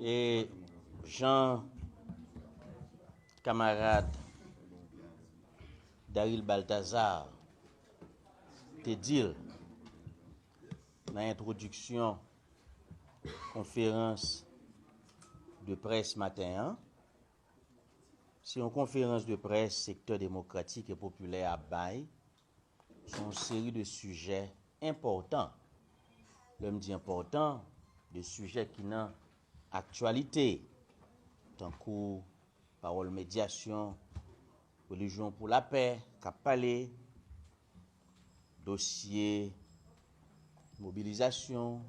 Et Jean, camarade Daryl Balthazar, te dit dans l'introduction conférence de presse matin, c'est une conférence de presse secteur démocratique et populaire à Baye, sont une série de sujets importants. L'homme dit important, des sujets qui n'ont actualité, tant que parole médiation, religion pour la paix, cap parler, dossier mobilisation,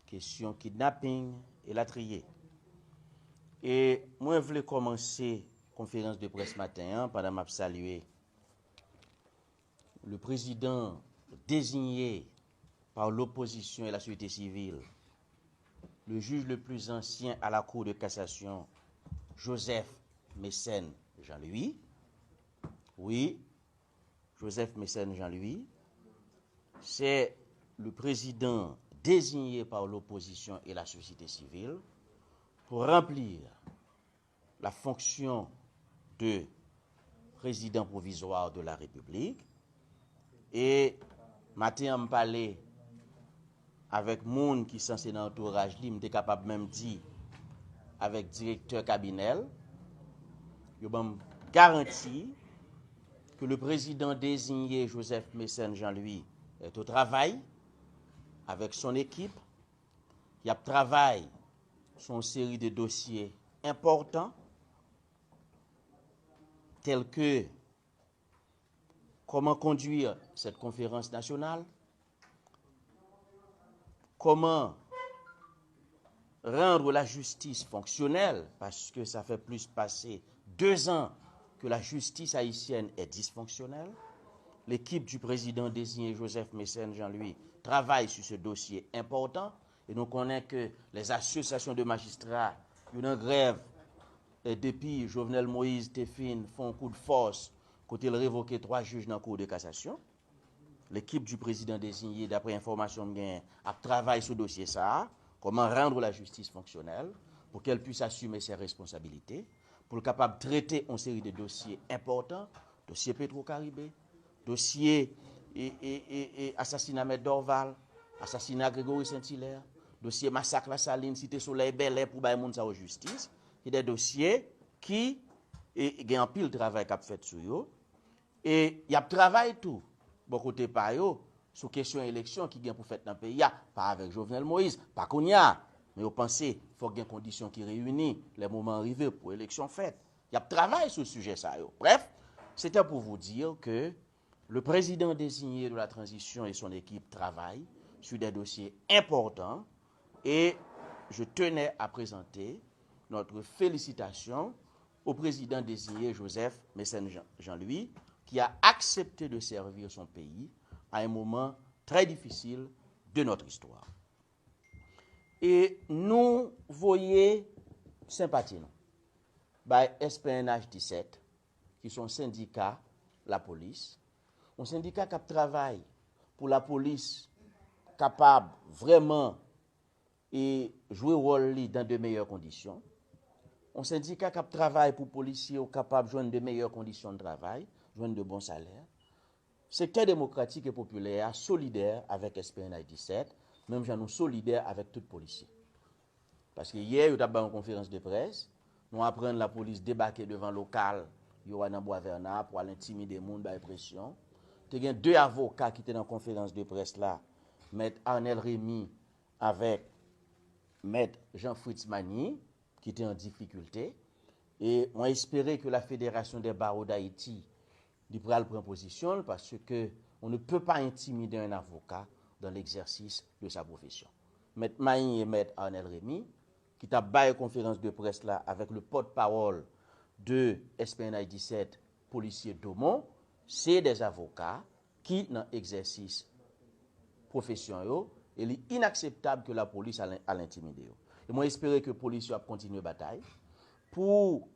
question kidnapping et la trier. Et moi, je voulais commencer la conférence de presse matin pendant m'a saluer le président désigné par l'opposition et la société civile, le juge le plus ancien à la Cour de cassation, Joseph Mécène Jean-Louis. Oui, Joseph Mécène Jean-Louis, c'est le président désigné par l'opposition et la société civile pour remplir la fonction de président provisoire de la République. Et matin, on me parlait avec monde qui sont censé dans l'entourage, il était capable même de dire avec directeur cabinet, il m'a garanti que le président désigné Joseph Mécène Jean-Louis est au travail avec son équipe. Il y a travail sur une série de dossiers importants tels que comment conduire cette conférence nationale, comment rendre la justice fonctionnelle, parce que ça fait plus passer 2 ans que la justice haïtienne est dysfonctionnelle. L'équipe du président désigné Joseph Mécène Jean-Louis travaille sur ce dossier important et nous connaissons que les associations de magistrats, une grève et depuis Jovenel Moïse Téfine font un coup de force quand il révoqué 3 juges dans la Cour de cassation. L'équipe du président désigné, d'après information de gain, a travaillé sur ce dossier ça, comment rendre la justice fonctionnelle pour qu'elle puisse assumer ses responsabilités, pour être capable de traiter une série de dossiers importants, dossier Petro-Caribé, dossier assassinat Maître Dorval, assassinat Grégory Saint-Hilaire, dossier massacre La Saline, Cité Soleil, Bel Air pour bailler moun sa aux justice, et des dossiers qui ont un pile de travail qu'a fait sur eux. Et il y a travail tout, bon côté par yo, sur question élection qui gagne pour faire dans le pays, pas avec Jovenel Moïse, pas qu'on y a, mais vous pensez qu'il faut qu'il y ait des conditions qui réunissent les moments arrivés pour l'élection faite. Il y a travail sur ce sujet ça yo. Bref, c'était pour vous dire que le président désigné de la transition et son équipe travaillent sur des dossiers importants et je tenais à présenter notre félicitation au président désigné Joseph Mécène Jean-Louis qui a accepté de servir son pays à un moment très difficile de notre histoire. Et nous voyons sympathie by SPNH 17 qui sont syndicats la police, un syndicat qui travaille pour la police capable vraiment et jouer rôle dans de meilleures conditions. Un syndicat qui travaille pour policiers capable de joindre de meilleures conditions de travail, joindre de bons salaires. Secteur démocratique et populaire solidaire avec SPNH 17, même j'en solidaire avec tout policier. Parce que hier, il y a eu une conférence de presse, nous apprenons la police débarquer devant le local, il y a dans Bois-Vernat pour aller intimider les gens, par pression. Il y a 2 avocats qui étaient dans la conférence de presse là, Maître Arnel Rémy avec Maître Jean-Fritz Magny, qui étaient en difficulté. Et on espérait que la Fédération des barreaux d'Haïti prenne position parce qu'on ne peut pas intimider un avocat dans l'exercice de sa profession. Maître Magny et Maître Arnel Rémy, qui t'a baillé conférence de presse là avec le porte-parole de SPNH 17, policier Domon, c'est des avocats qui, dans l'exercice profession, il est inacceptable que la police a l'intimidé. Et moi, j'espère que la police va continuer la bataille pour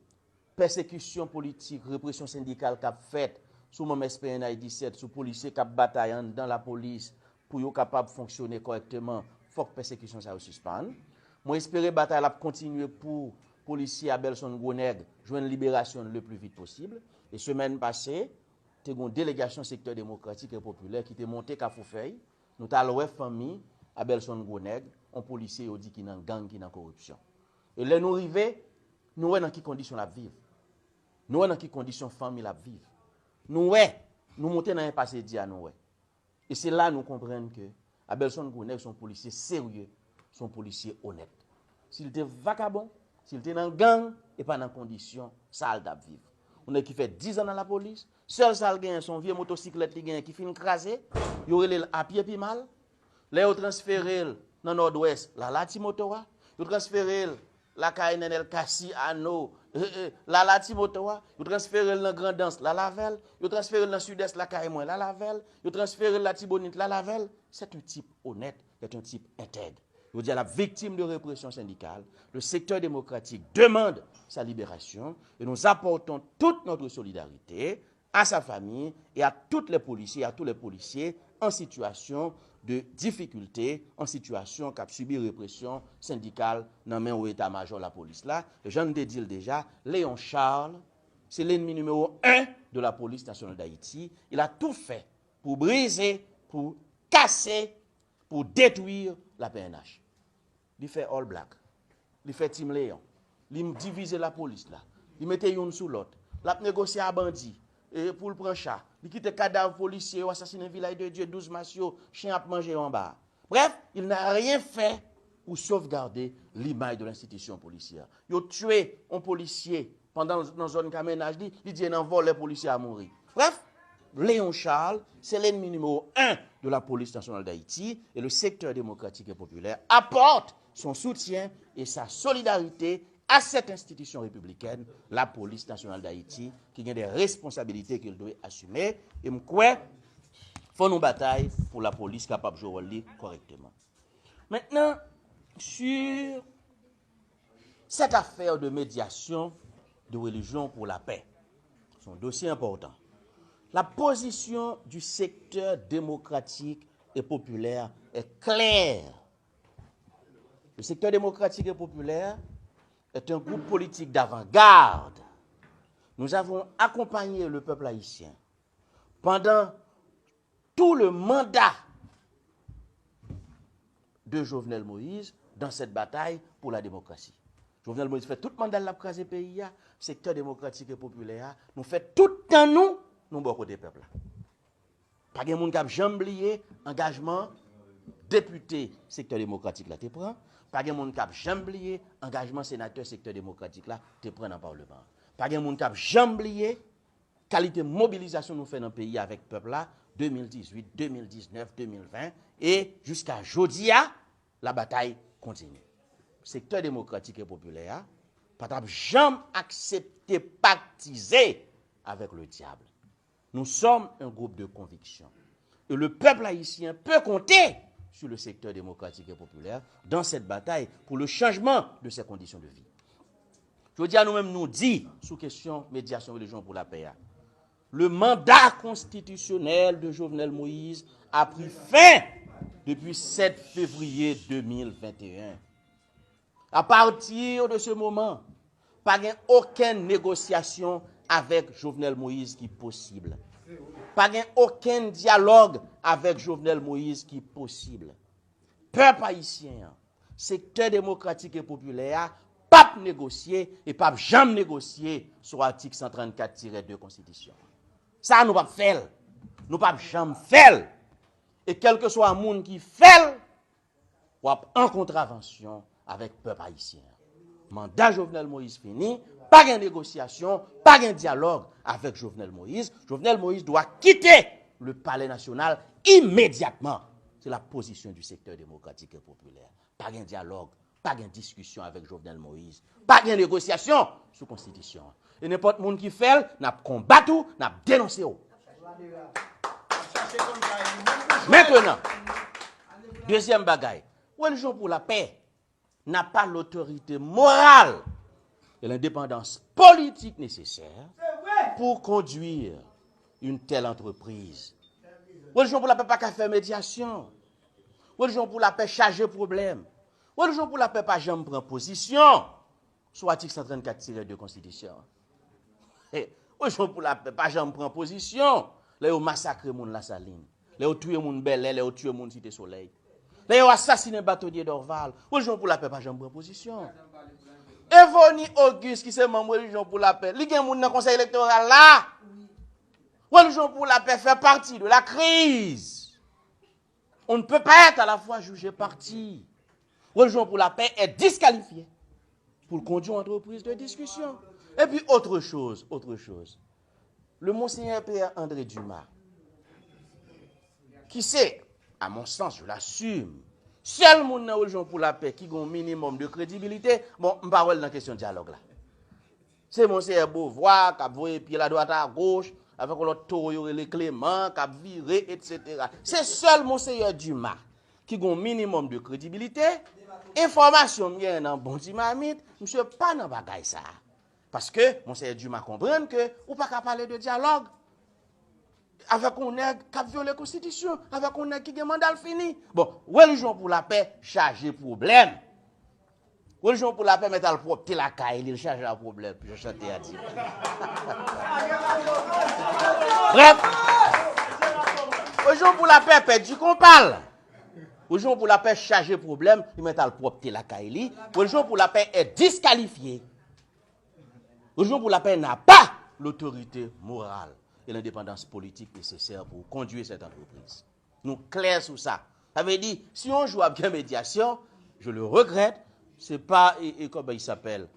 persécution politique, répression syndicale qu'a faite sous mon SPNH 17, sous policiers qui bataillent dans la police pour être capable de fonctionner correctement. Il faut que la persécution soit suspendue. Moi, espérer bataille la continuer pour policier Abelson Groneg joindre libération le plus vite possible. Et semaine passée, tu as une délégation secteur démocratique et populaire qui était montée à Foufeuille. Nous avons la famille Abelson Groneg, un policier qui dit qu'il y a une gang, qui est en corruption. Et là, nous arrivons, nous voyons dans quelles conditions la vivre. Nous voyons dans quelles conditions la famille la vivre. Nous montons dans un passé dit à nous. Et c'est là que nous comprenons que Abelson Groneg sont policiers sérieux, sont policiers honnêtes. S'il était vagabond, s'il était dans gang, et pas dans conditions sales d'à vivre. On a qui fait 10 ans dans la police, seul sale gagne son vieux motocyclette qui finit crasé, il aurait à pied puis mal. Là, il transféré dans le nord-ouest, la Timotoa, il transféré la KNNL Kassi Ano, la Timotoa, il transféré dans Grand Danse, la Lavelle, il transféré dans le sud-est, la Kaimoin, la Lavelle, il transféré la Tibonite, la Lavelle. C'est un type honnête, c'est un type intègre. Je veux dire, la victime de répression syndicale, le secteur démocratique demande sa libération et nous apportons toute notre solidarité à sa famille et à tous les policiers en situation de difficulté, en situation qu'a subi répression syndicale dans le même état-major de la police. Là, je viens de dire déjà, Léon Charles, c'est l'ennemi numéro 1 de la police nationale d'Haïti. Il a tout fait pour briser, pour casser, pour détruire la PNH. Il fait All Black, il fait Team Léon, il divise la police là, il mettait une sous l'autre, il a négocié à bandit pour le prendre chat, il quitte cadavre policier, assassiné village de Dieu, 12 massios, chien à manger en bas. Bref, il n'a rien fait pour sauvegarder l'image de l'institution policière. Il a tué un policier pendant dans zone caménage, il dit qu'il envole les policiers à mourir. Bref, Léon Charles, c'est l'ennemi numéro 1 de la police nationale d'Haïti et le secteur démocratique et populaire apporte son soutien et sa solidarité à cette institution républicaine, la police nationale d'Haïti, qui a des responsabilités qu'il doit assumer. Et je crois qu'il faut nous batailler pour la police capable de jouer correctement. Maintenant, sur cette affaire de médiation de religion pour la paix, c'est un dossier important. La position du secteur démocratique et populaire est claire. Le secteur démocratique et populaire est un groupe politique d'avant-garde. Nous avons accompagné le peuple haïtien pendant tout le mandat de Jovenel Moïse dans cette bataille pour la démocratie. Jovenel Moïse fait tout le mandat de la crase pays, le secteur démocratique et populaire, nous fait tout le temps nous beaucoup des peuples. Pas de monde qui a jamais oublié engagement député secteur démocratique là te prend, pas de monde qui a jamais oublié engagement sénateur secteur démocratique là te prend dans le parlement. Pas de monde qui a jamais oublié qualité mobilisation nous fait dans le pays avec le peuple là 2018, 2019, 2020 et jusqu'à aujourd'hui la bataille continue. Secteur démocratique et populaire pas jamais accepté pactiser avec le diable. Nous sommes un groupe de conviction. Et le peuple haïtien peut compter sur le secteur démocratique et populaire dans cette bataille pour le changement de ses conditions de vie. Je veux dire à nous-mêmes, nous dit, sous question médiation religion pour la paix, le mandat constitutionnel de Jovenel Moïse a pris fin depuis 7 février 2021. À partir de ce moment, pas aucune négociation avec Jovenel Moïse qui est possible. Pas aucun dialogue avec Jovenel Moïse qui est possible. Peuple haïtien, secteur démocratique et populaire, pas négocier et pas jamais négocier sur l'article 134-2 Constitution. Ça, nous pas faire. Nous pas jamais faire. Et quel que soit le monde qui fait, ou en contravention avec le peuple haïtien. Mandat Jovenel Moïse fini, pas de négociation, pas de dialogue avec Jovenel Moïse. Jovenel Moïse doit quitter le palais national immédiatement. C'est la position du secteur démocratique et populaire. Pas de dialogue, pas de discussion avec Jovenel Moïse, pas de négociation sous constitution. Et n'importe monde qui fait, n'a combattu, n'a dénoncé. Maintenant, deuxième bagaille, religion pour la paix n'a pas l'autorité morale et l'indépendance politique nécessaire pour conduire une telle entreprise. Religion pour la paix pas qu'à faire médiation. Religion pour la paix charger problème. Religion pour la paix, pas jamais prend position. Sur l'article 134-2 Constitution. Religion pour la paix, pas jamais prend position. Là, on massacre moun la Saline. Là, on tue moun Bel Air, là, on tue moun Cité Soleil. Là, on assassine bâtonnier d'Orval. Religion pour la paix, pas jamais prend position. Evoni Auguste, qui c'est membre de Religion pour la paix, il y a moun dans le conseil électoral là. Religion pour la paix fait partie de la crise. On ne peut pas être à la fois jugé parti. Religion pour la paix est disqualifiée pour conduire entreprise de discussion. Et puis autre chose. Le monseigneur Pierre André Dumas, qui c'est, à mon sens, je l'assume, seul monde dans Religion pour la paix qui a un minimum de crédibilité, bon, je ne parle pas dans la question de dialogue là. C'est monseigneur Beauvoir qui a voyé puis la droite à gauche, avec l'autre taureau, les Clément, qui a viré, etc. C'est seul monseigneur Dumas qui a un minimum de crédibilité. Information bien dans bon dynamite, monsieur pas dans bagaille ça. Parce que monseigneur Dumas comprend que ou pas qu'à parler de dialogue avec un nègre qui a violé la constitution, avec un nègre qui a mandat fini. Bon, religion pour la paix chargé problème. Religion pour la paix mettre le propre la caille, il charge le problème. Je chantais à dire. Bref, religion pour la paix perdu qu'on parle. Religion pour la paix chargé problème, il met le propre la caille. Religion pour la paix est disqualifiée. Religion pour la paix n'a pas l'autorité morale et l'indépendance politique nécessaire pour conduire cette entreprise. Nous clairs sur ça. Ça veut dire, si on joue à bien médiation, je le regrette, c'est pas, comment il s'appelle,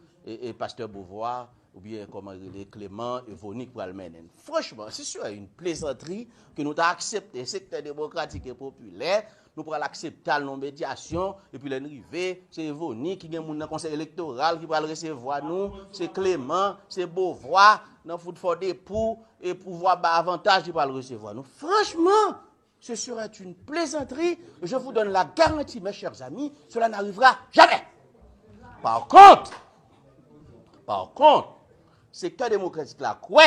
Pasteur Beauvoir, ou bien comment il est Clément, Evonique pour Almenen. Franchement, c'est sûr, une plaisanterie que nous avons accepté, le secteur démocratique et populaire, nous pourrons l'accepter dans nos médiations, et puis l'arrivée, c'est Evonique qui est dans le conseil électoral, qui va le recevoir nous, c'est Clément, c'est Beauvoir, dans Food for des pour et pouvoir avantage qui va le recevoir nous. Franchement, ce serait une plaisanterie. Je vous donne la garantie, mes chers amis, cela n'arrivera jamais. Par contre, secteur démocratique là, quoi?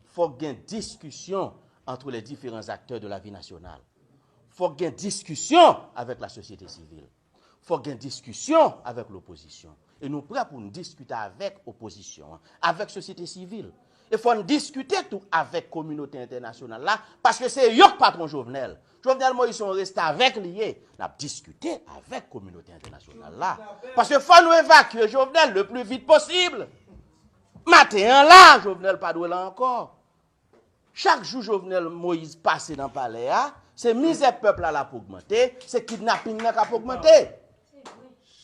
Faut qu'il y ait une discussion entre les différents acteurs de la vie nationale. Faut qu'il y ait une discussion avec la société civile. Faut qu'il y ait une discussion avec l'opposition. Et nous sommes prêts pour nous discuter avec l'opposition, avec la société civile. Il faut discuter tout avec la communauté internationale là, parce que c'est eux patron Jovenel. Jovenel Moïse sont restés avec liés. On a discuté avec la communauté internationale là. Parce qu'il faut nous évacuer Jovenel le plus vite possible. Matin là, Jovenel pas doué là encore. Chaque jour Jovenel Moïse passe dans le palais, c'est misère peuple là pour augmenter, c'est kidnapping là pour augmenter.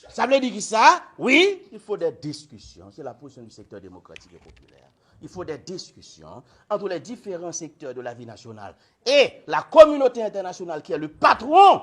Ça veut dire que ça, oui, il faut des discussions. C'est la position du secteur démocratique et populaire. Il faut des discussions entre les différents secteurs de la vie nationale et la communauté internationale qui est le patron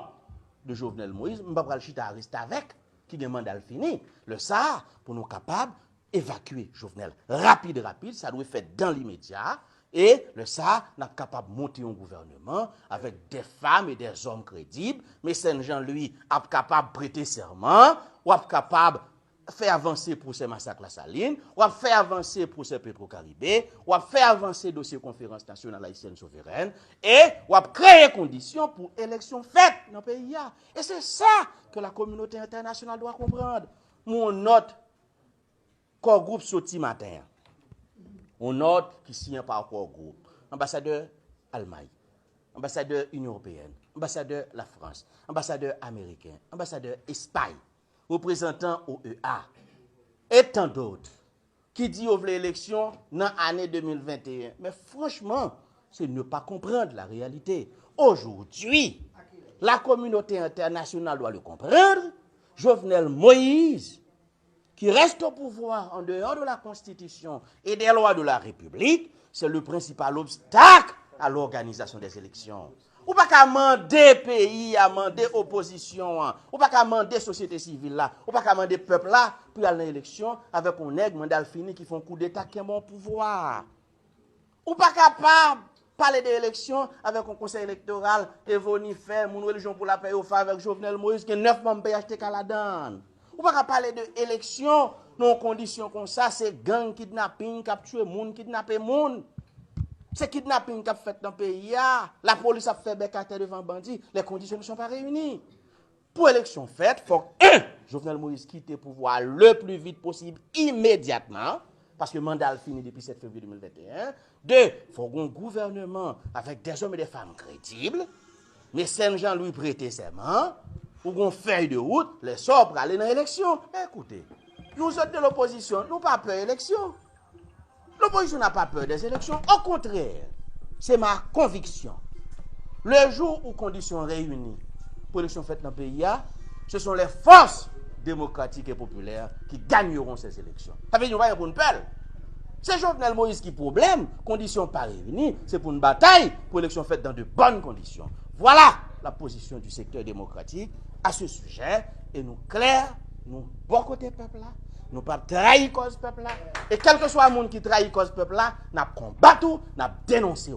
de Jovenel Moïse. Je ne vais pas rester avec, qui a un mandat fini. Le ça, pour nous capables d'évacuer Jovenel rapide, ça doit être fait dans l'immédiat. Et le ça, n'a capable de monter un gouvernement avec des femmes et des hommes crédibles. Mais Saint-Jean, lui, est capable de prêter serment, ou est capable de faire avancer pour ces massacres la Saline, ou de faire avancer pour ces Petro-Caribé, ou de faire avancer le dossier conférence nationale haïtienne souveraine, et ou de créer conditions pour élections faites dans le pays. Et c'est ça que la communauté internationale doit comprendre. Mon note, corps groupe sorti matin. On note qui signe par corps groupe. Ambassadeur Allemagne, ambassadeur Union européenne, ambassadeur la France, ambassadeur américain, ambassadeur Espagne, représentant OEA, et tant d'autres, qui dit ouvre l'élection dans l'année 2021. Mais franchement, c'est ne pas comprendre la réalité. Aujourd'hui, la communauté internationale doit le comprendre. Jovenel Moïse, qui reste au pouvoir en dehors de la Constitution et des lois de la République, c'est le principal obstacle à l'organisation des élections. Ou pas qu'à demander pays, à demander opposition, ou pas qu'à demander société civile là, ou pas qu'à demander peuple là pour aller à l'élection avec un nègre mandat fini qui font coup d'état qui est bon pouvoir. Ou pas capable parler d'élection avec un conseil électoral, Evoni fait, mon religion pour la paix au fait avec Jovenel Moïse qui est 9 membres PHTK la donne. Ou pas parler de élection dans conditions comme ça, c'est gang kidnapping, capturer moun, kidnapper moun. C'est kidnapping qui a fait dans le pays. La police a fait bécater devant bandit. Les conditions ne sont pas réunies. Pour élection faite, il faut que, Jovenel Moïse quitte le pouvoir le plus vite possible, immédiatement, parce que le mandat finit depuis 7 février 2021. 2, il faut un gouvernement avec des hommes et des femmes crédibles, mais Saint-Jean-Louis prêter serment, ou une feuille de route, les sorts pour aller dans l'élection. Écoutez, nous autres de l'opposition, nous pas peur d'élection. L'opposition n'a pas peur des élections. Au contraire, c'est ma conviction. Le jour où conditions réunies pour l'élection faite dans le pays, ce sont les forces démocratiques et populaires qui gagneront ces élections. Ça veut dire qu'on va pour une pelle. C'est Jovenel Moïse qui problème, conditions pas réunies, c'est pour une bataille, pour l'élection faite dans de bonnes conditions. Voilà la position du secteur démocratique à ce sujet, et nous clairs, nous bon côté peuple là, nous pas trahir cause peuple là, et quel que soit le monde qui trahit cause peuple là, n'a combattu, n'a dénoncé.